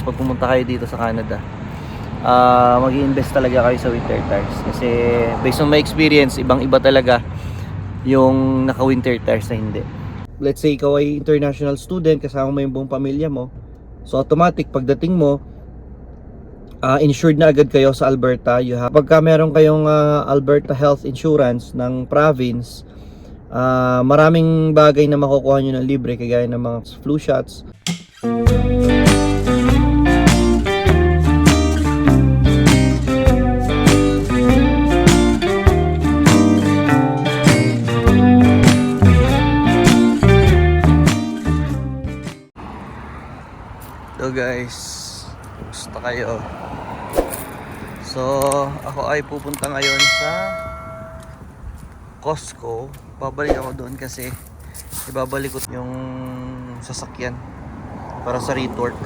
Pag pumunta kayo dito sa Canada, mag-i-invest talaga kayo sa winter tires kasi based on my experience, ibang iba talaga yung naka winter tires na hindi. Let's say ikaw ay international student, kasama mo yung buong pamilya mo, so automatic pagdating mo, insured na agad kayo sa Alberta. Pagka meron kayong Alberta Health Insurance ng province, maraming bagay na makukuha nyo ng libre, kagaya ng mga flu shots. Hello guys, gusto kayo? So ako ay pupunta ngayon sa Costco. Babalik ako doon kasi ibabalik ko yung sasakyan para sa retorque.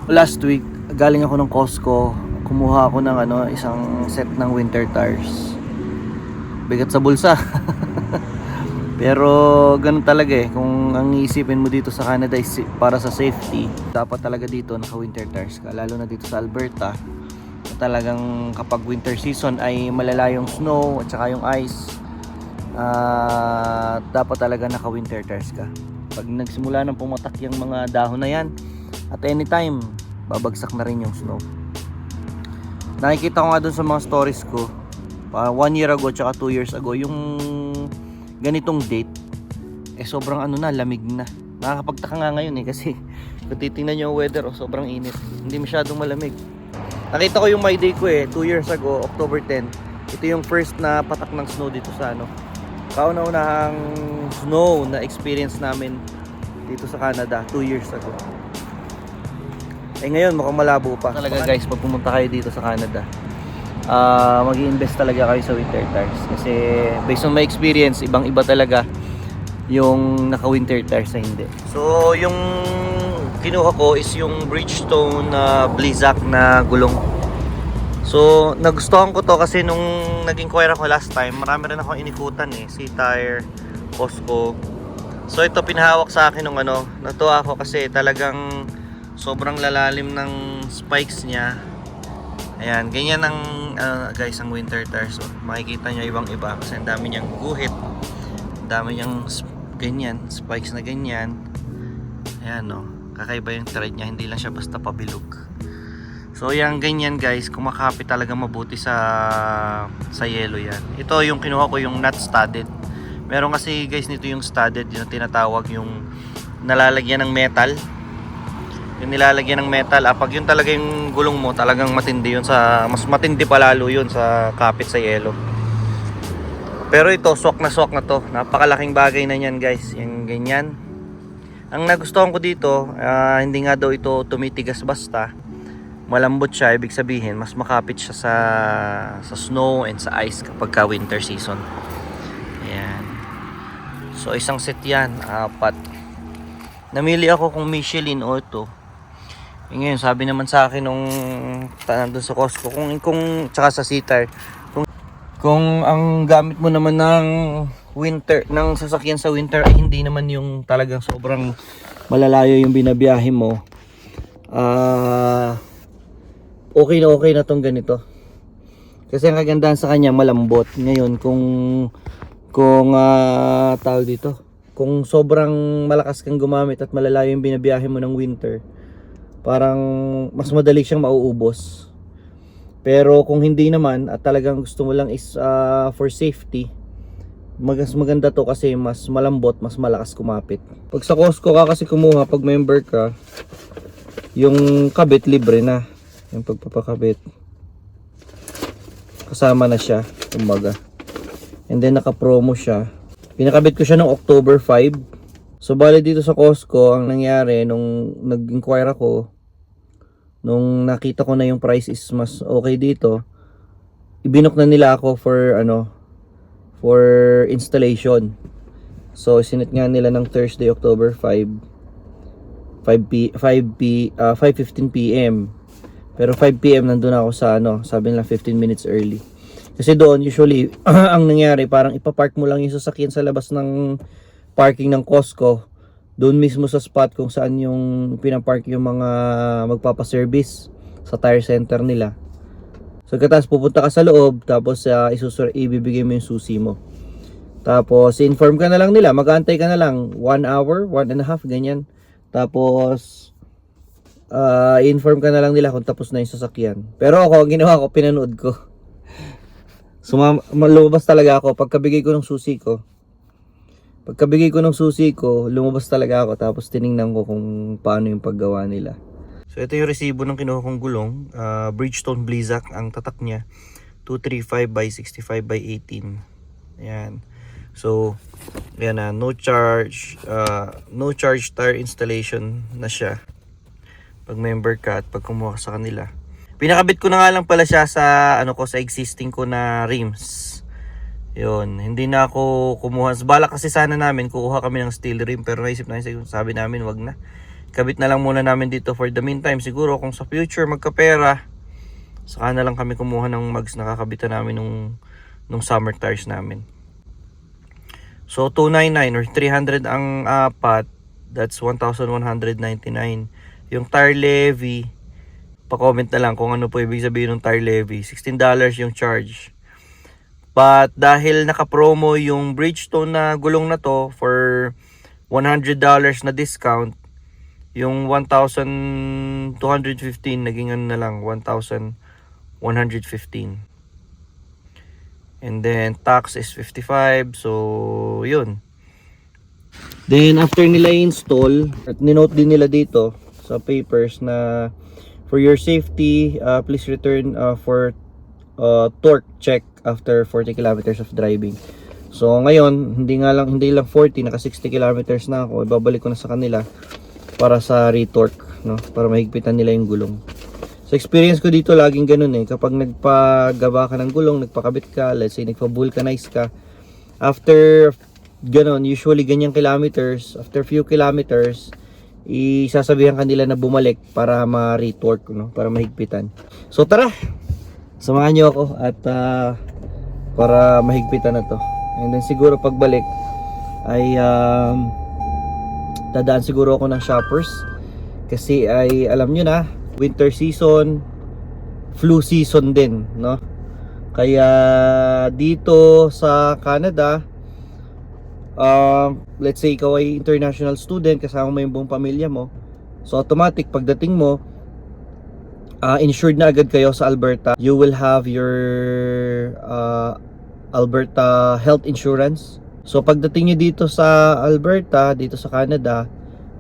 Last week galing ako ng Costco, kumuha ako ng isang set ng winter tires. Bigat sa bulsa. Pero ganun talaga kung ang iisipin mo dito sa Canada is para sa safety, dapat talaga dito naka winter tires ka, lalo na dito sa Alberta. Talagang kapag winter season ay malala yung snow at saka yung ice, dapat talaga naka winter tires ka. Pag nagsimula ng pumatak yung mga dahon na yan, at anytime babagsak na rin yung snow. Nakikita ko nga dun sa mga stories ko, 1 year ago at saka 2 years ago, yung ganitong date sobrang lamig na. Nakakapagtaka nga ngayon kasi kung titingnan nyo yung weather, sobrang init, hindi masyadong malamig. Nakita ko yung my day ko 2 years ago, October 10. Ito yung first na patak ng snow dito sa kauna-unahang snow na experience namin dito sa Canada 2 years ago. Ngayon mukhang malabo pa talaga guys. Pag pumunta kayo dito sa Canada, mag-i-invest talaga kayo sa winter tires kasi based on my experience, ibang iba talaga yung naka winter tires na hindi. So yung kinuha ko is yung Bridgestone Blizzak na gulong. So nagustuhan ko to kasi nung nag-inquire ako last time, marami rin akong inikutan C-Tire, Costco. So ito pinahawak sa akin nung natuwa ako kasi talagang sobrang lalalim ng spikes niya. Ayan, ganyan ang guys ang winter tires. So, makikita nyo ibang iba kasi ang dami niyang guhit, ang dami niyang ganyan, spikes na ganyan. Ayan kakaiba yung tread niya, hindi lang siya basta pabilog. So yan ganyan guys, kumakapit talaga mabuti sa yelo yan. Ito yung kinuha ko, yung not studded. Meron kasi guys nito yung studded, yung tinatawag yung nalalagyan ng metal. Yung nilalagyan ng metal, pag yun talaga yung gulong mo, talagang matindi yun, mas matindi pa lalo yun sa kapit sa yelo. Pero ito, swak na to. Napakalaking bagay na yan guys, yung ganyan. Ang nagustuhan ko dito, hindi nga daw ito tumitigas basta. Malambot siya, ibig sabihin mas makapit siya sa snow and sa ice kapag ka winter season. Ayan. So isang set yan, 4. Namili ako kung Michelin o ito. Ngayon sabi naman sa akin nung nandun sa Costco, kung tsaka sa C-Tire, kung ang gamit mo naman ng winter, ng sasakyan sa winter ay hindi naman yung talagang sobrang malalayo yung binabiyahe mo, okay na tong ganito. Kasi ang kagandahan sa kanya, malambot. Ngayon kung tawag dito, kung sobrang malakas kang gumamit at malalayo yung binabiyahe mo ng winter, parang mas madali siyang mauubos. Pero kung hindi naman at talagang gusto mo lang is for safety, mas maganda to kasi mas malambot, mas malakas kumapit. Pag sa Costco ka kasi kumuha, pag member ka, yung kabit libre na. Yung pagpapakabit kasama na siya, kumbaga. And then naka-promo siya. Pinakabit ko siya noong October 5. So bali dito sa Costco, ang nangyari nung nag-inquire ako, nung nakita ko na yung price is mas okay dito, ibinok na nila ako for installation. So sinit nga nila ng Thursday, October 5:15 PM. Pero 5 PM nandun ako sa sabi nila 15 minutes early. Kasi doon usually ang nangyari, parang ipapark mo lang yung sasakyan sa labas ng parking ng Costco. doon mismo sa spot kung saan yung pinapark yung mga magpapaservice sa tire center nila. So katas pupunta ka sa loob, tapos ibibigay mo yung susi mo. Tapos inform ka na lang nila, mag-aantay ka na lang 1 hour, 1.5 ganyan. Tapos inform ka na lang nila kung tapos na yung sasakyan. Pero ako, ang ginawa ko, pinanood ko. Lumabas talaga ako pagkabigay ko ng susi ko. Lumabas talaga ako, tapos tiningnan ko kung paano yung paggawa nila. So ito yung resibo ng kinuha kong gulong, Bridgestone Blizzak ang tatak niya, 235 by 65 by 18. Ayan. So ayan na, no charge tire installation na siya pag member ka at pag kumuha sa kanila. Pinakabit ko na nga lang pala siya sa sa existing ko na rims. Yun, hindi na ako kumuha. Bala kasi sana namin kukuha kami ng steel rim, pero naisip namin, sabi namin wag na. Kabit na lang muna namin dito for the meantime. Siguro kung sa future magkapera, saka na lang kami kumuha ng mags na kakabitan namin nung summer tires namin. So 299 or 300 ang apat, that's 1,199. Yung tire levy, pa-comment na lang kung ano po ibig sabihin ng tire levy. $16 yung charge. But dahil naka-promo yung Bridgestone na gulong na to for $100 na discount, yung 1,215 naging na lang 1,115. And then tax is 55. So yun. Then after nila install, at ninote din nila dito sa papers na for your safety, please return for torque check after 40 kilometers of driving. So ngayon, hindi lang 40, naka 60 kilometers na ako. Ibabalik ko na sa kanila para sa retorque, no? Para mahigpitan nila yung gulong. So experience ko dito laging ganun kapag nagpagawa ka ng gulong, nagpakabit ka, let's say nagpa-vulcanize ka, after ganun, usually ganyang kilometers, after few kilometers, isasabihan kanila na bumalik para ma-retorque, no? Para mahigpitan. So tara, samahan nyo ako at para mahigpitan na to. And then siguro pagbalik ay dadaan siguro ako ng Shoppers, kasi ay alam nyo na, winter season, flu season din, no? Kaya dito sa Canada, let's say ikaw ay international student, kasama mo yung buong pamilya mo, so automatic pagdating mo, insured na agad kayo sa Alberta. You will have your Alberta health insurance. So pagdating nyo dito sa Alberta, dito sa Canada,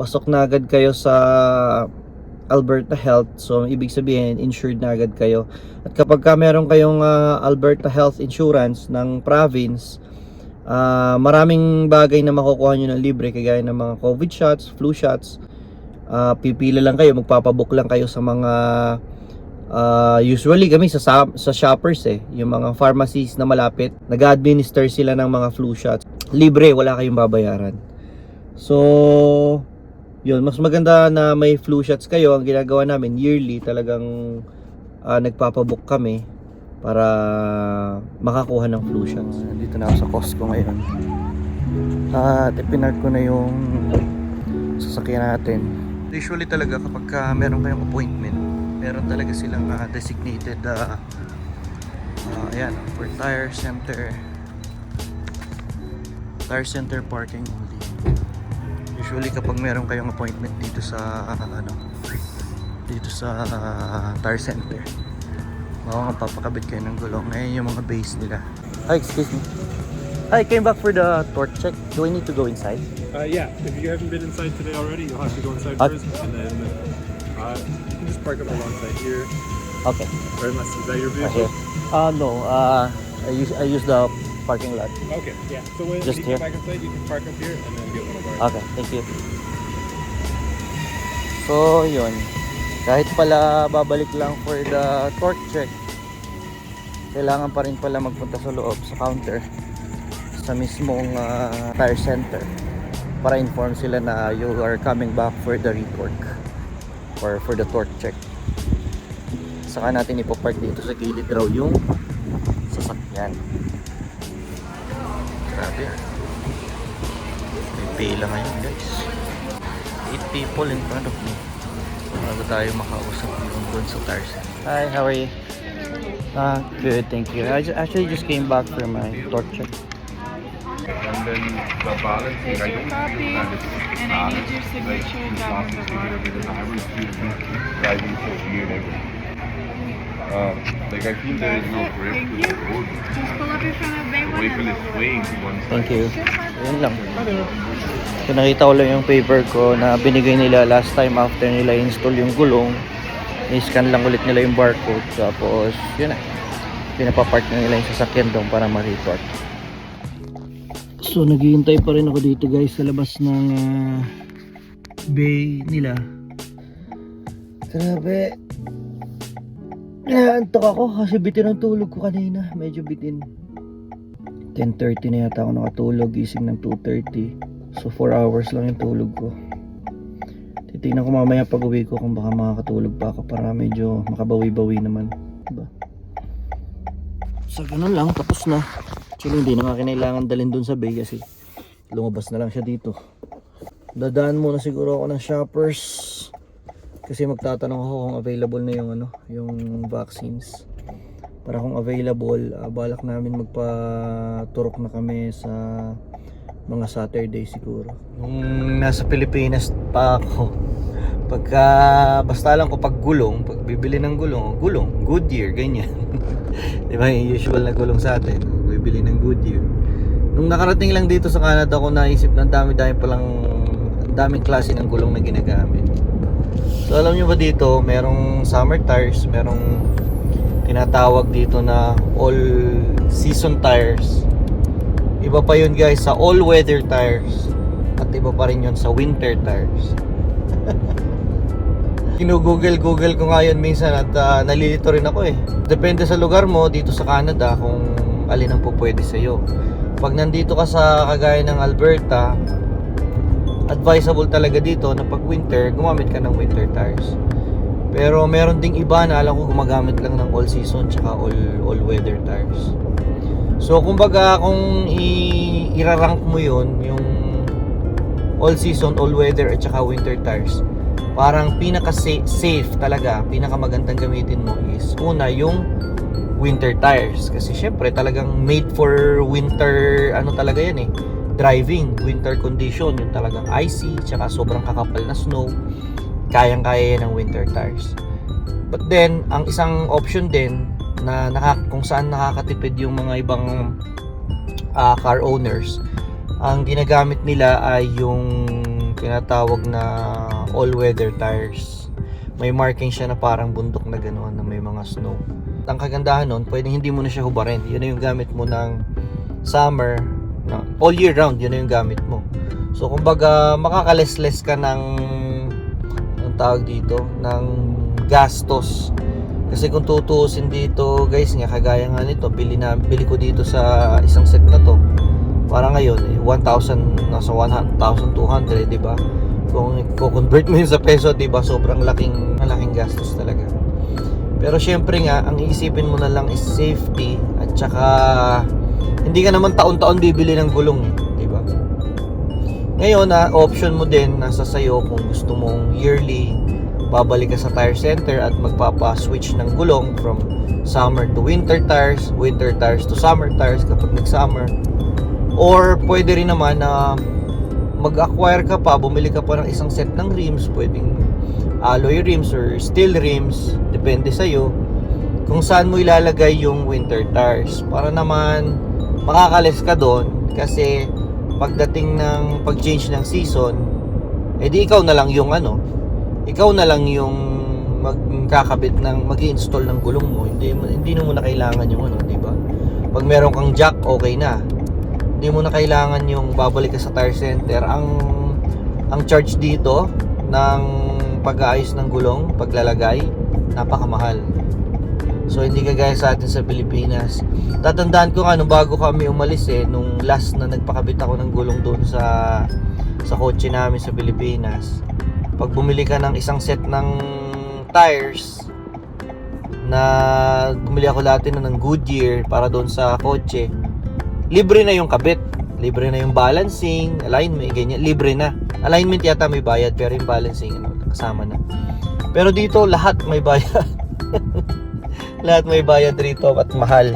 pasok na agad kayo sa Alberta Health. So ibig sabihin, insured na agad kayo. At kapag meron kayong Alberta Health Insurance ng province, maraming bagay na makukuha nyo ng libre, kagaya ng mga COVID shots, flu shots. Pipila lang kayo, magpapabook lang kayo sa mga usually kami sa Shoppers yung mga pharmacies na malapit, nag-administer sila ng mga flu shots. Libre, wala kayong babayaran. So yun, mas maganda na may flu shots kayo. Ang ginagawa namin yearly, talagang nagpapabook kami para makakuha ng flu shots. Dito na ako sa Costco ngayon. At ipinark ko na yung sasakyan natin. Usually talaga kapag meron kayong appointment, meron talaga silang designated ayan, for tire center parking only. Usually kapag meron kayong appointment dito sa tire center, papakabit kayo ng gulong. Ngayon yung mga base nila. Hi, excuse me. I came back for the torque check. Do I need to go inside? Yeah, if you haven't been inside today already, you'll have to go inside first, and then you can just park up alongside here. Okay. Or unless, is that your vehicle? No. I use the parking lot. Okay, yeah. So when Just you here? get back inside, you can park up here and then get one of ours. Okay, thank you. So, yun. Kahit pala babalik lang for the torque check, kailangan pa rin pala magpunta sa loob, sa counter, sa mismong tire center, para inform sila na you are coming back for the retorque or for the torque check. Saka natin ipapark dito sa gilid raw yung sasakyan. Grabe. May pila ngayon, guys. 8 people in front of me. Bago tayo makausap yung doon sa tires. Hi, how are you? Good, thank you. I actually just came back for my torque check. And then the balancing, I don't Copy, and I need your signature down on the bottom. because I haven't seen driving for GNA. Like I feel there is no grip Thank to you. the road. Just pull up in front of Bay The One vehicle is swaying to one side. Thank you. Yun lang. So nakita ko lang yung paper ko na binigay nila last time after nila install yung gulong. I-scan lang ulit nila yung barcode. Tapos yun na. Pinapapark na nila yung sasakyan doon para ma-report. So naghihintay pa rin ako dito guys sa labas ng bay nila. Grabe. Naantok ako kasi bitin ang tulog ko kanina. Medyo bitin. 10:30 na yata ako nakatulog. Gising ng 2:30. So 4 hours lang yung tulog ko. Titignan ko mamaya pag uwi ko kung baka makakatulog pa ako para medyo makabawi-bawi naman. Diba? So ganun lang, tapos na. Actually hindi na nga kinailangan dalhin dun sa bay kasi lumabas na lang siya dito. Dadaan muna siguro ako ng Shoppers kasi magtatanong ako kung available na yung yung vaccines. Para kung available, balak namin magpaturok na kami sa mga Saturday siguro. Nung nasa Pilipinas pa ako, basta lang ko pag bibili ng gulong, Goodyear, ganyan. Di ba yung usual na gulong sa atin, bibili ng Goodyear. Nung nakarating lang dito sa Canada ko naisip na daming klase ng gulong na ginagamit. So alam nyo ba dito, merong summer tires, merong tinatawag dito na all season tires. Iba pa yun guys sa all weather tires. At iba pa rin yun sa winter tires. Google ko nga yun minsan at nalilito rin ako eh. Depende sa lugar mo dito sa Canada kung alin ang pupwede sa'yo. Pag nandito ka sa kagaya ng Alberta, advisable talaga dito na pag winter, gumamit ka ng winter tires. Pero meron ding iba na alam ko gumagamit lang ng all season tsaka all weather tires. So kumbaga kung i-rank mo yun, yung all season, all weather at saka winter tires, parang pinaka-safe talaga, pinaka-magandang gamitin mo is una yung winter tires. Kasi syempre talagang made for winter, talaga yan eh, driving, winter condition, yung talagang icy, tsaka sobrang kakapal na snow, kayang-kaya yan ng winter tires. But then, ang isang option din na kung saan nakakatipid yung mga ibang car owners, ang ginagamit nila ay yung tinatawag na all-weather tires. May marking siya na parang bundok na ganoon na may mga snow. Ang kagandahan nun, pwedeng hindi mo na siya hubarin. Yun na yung gamit mo ng summer, all year round, yun na yung gamit mo. So kumbaga makakales-less ka ng tawag dito, ng gastos. Kasi kung tutuusin dito guys, nga kagaya nga nito, bili ko dito sa isang set na to. Para ngayon 1,000, nasa 1,200, di ba? Kung i-convert mo yun sa peso, di ba? Sobrang malaking gastos talaga. Pero syempre nga, ang iisipin mo na lang is safety at saka hindi ka naman taon-taon bibili ng gulong, di ba? Ngayon, option mo din nasa sayo kung gusto mong yearly babalik ka sa tire center at magpapa-switch ng gulong from summer to winter tires to summer tires kapag nag-summer. Or pwede rin naman na mag-acquire ka pa, bumili ka pa ng isang set ng rims, pwedeng alloy rims or steel rims, depende sa'yo kung saan mo ilalagay yung winter tires para naman makakalis ka doon. Kasi pagdating ng pag-change ng season, edi ikaw na lang yung magkakabit ng mag-i-install ng gulong mo. Hindi mo na kailangan yung di ba? Pag meron kang jack, okay na. Hindi mo na kailangan yung babalik ka sa tire center. Ang charge dito ng pag-aayos ng gulong, paglalagay, napakamahal. So hindi kagaya sa atin sa Pilipinas. Tatandaan ko nga nung bago kami umalis nung last na nagpakabit ako ng gulong doon sa kotse namin sa Pilipinas. Pag bumili ka ng isang set ng tires na bumili ako dati ng Goodyear para doon sa kotse, libre na yung kabit. Libre na yung balancing, alignment, ganyan. Libre na. Alignment yata may bayad, pero yung balancing, kasama na. Pero dito, lahat may bayad. Lahat may bayad rito at mahal.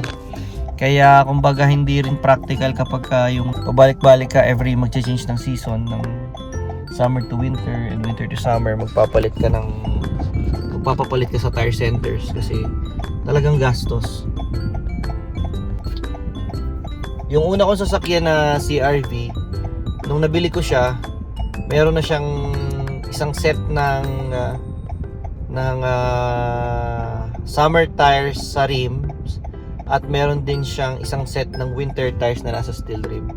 Kaya, kumbaga, hindi rin practical kapag yung pabalik-balik ka every mag-change ng season, ng summer to winter and winter to summer, magpapalit ka sa tire centers kasi talagang gastos. Yung una kong sasakyan na CR-V, nung nabili ko siya, meron na siyang isang set ng summer tires sa rims at meron din siyang isang set ng winter tires na nasa steel rim.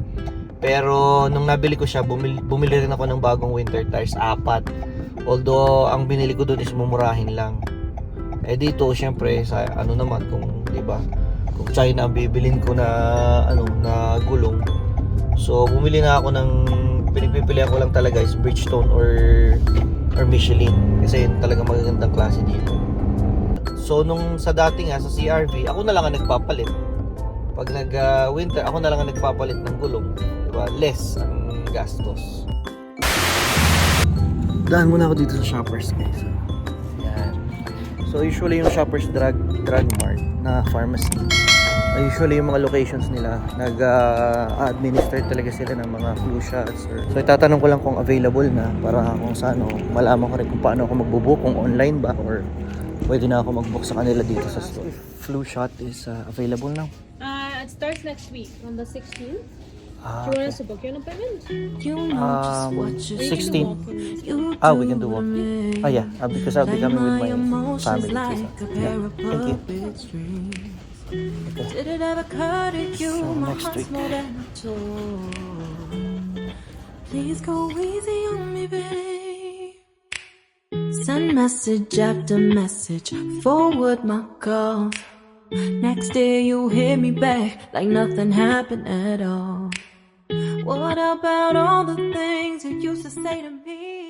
Pero nung nabili ko siya, bumili rin ako ng bagong winter tires, 4. Although ang binili ko doon is mumurahin lang. Eh dito syempre sa ano naman kung 'di ba? Kung China ang bibilin ko na na gulong. So bumili na ako ng pinagpipilian ko lang talaga is Bridgestone or Michelin kasi yun talaga magagandang klase dito. So nung sa dati nga sa CR-V, ako na lang ang nagpapalit. Pag nag-winter, ako na lang ang nagpapalit ng gulong. Diba? Less ang gastos. Daan muna ako dito sa Shoppers, guys. Yan. So usually yung Shoppers Drug Mart na pharmacy, usually yung mga locations nila nag-administer talaga sila ng mga flu shots so itatanong ko lang kung available na para kung saan malaman ko rin kung paano ako magbubook, kung online ba or pwede na ako mag-book sa kanila dito sa store. Flu shot is available now. It starts next week on the 16th. Ah, Do you want okay. us to book you an appointment? 16. We can do walk. Yeah, because I'll be coming with my family too. Yeah. Thank you. Did it ever occur to you So, my next heart's week. more than a toy? Please go easy on me, babe. Send message after message, forward my calls. Next day you hit me back like nothing happened at all. What about all the things you used to say to me?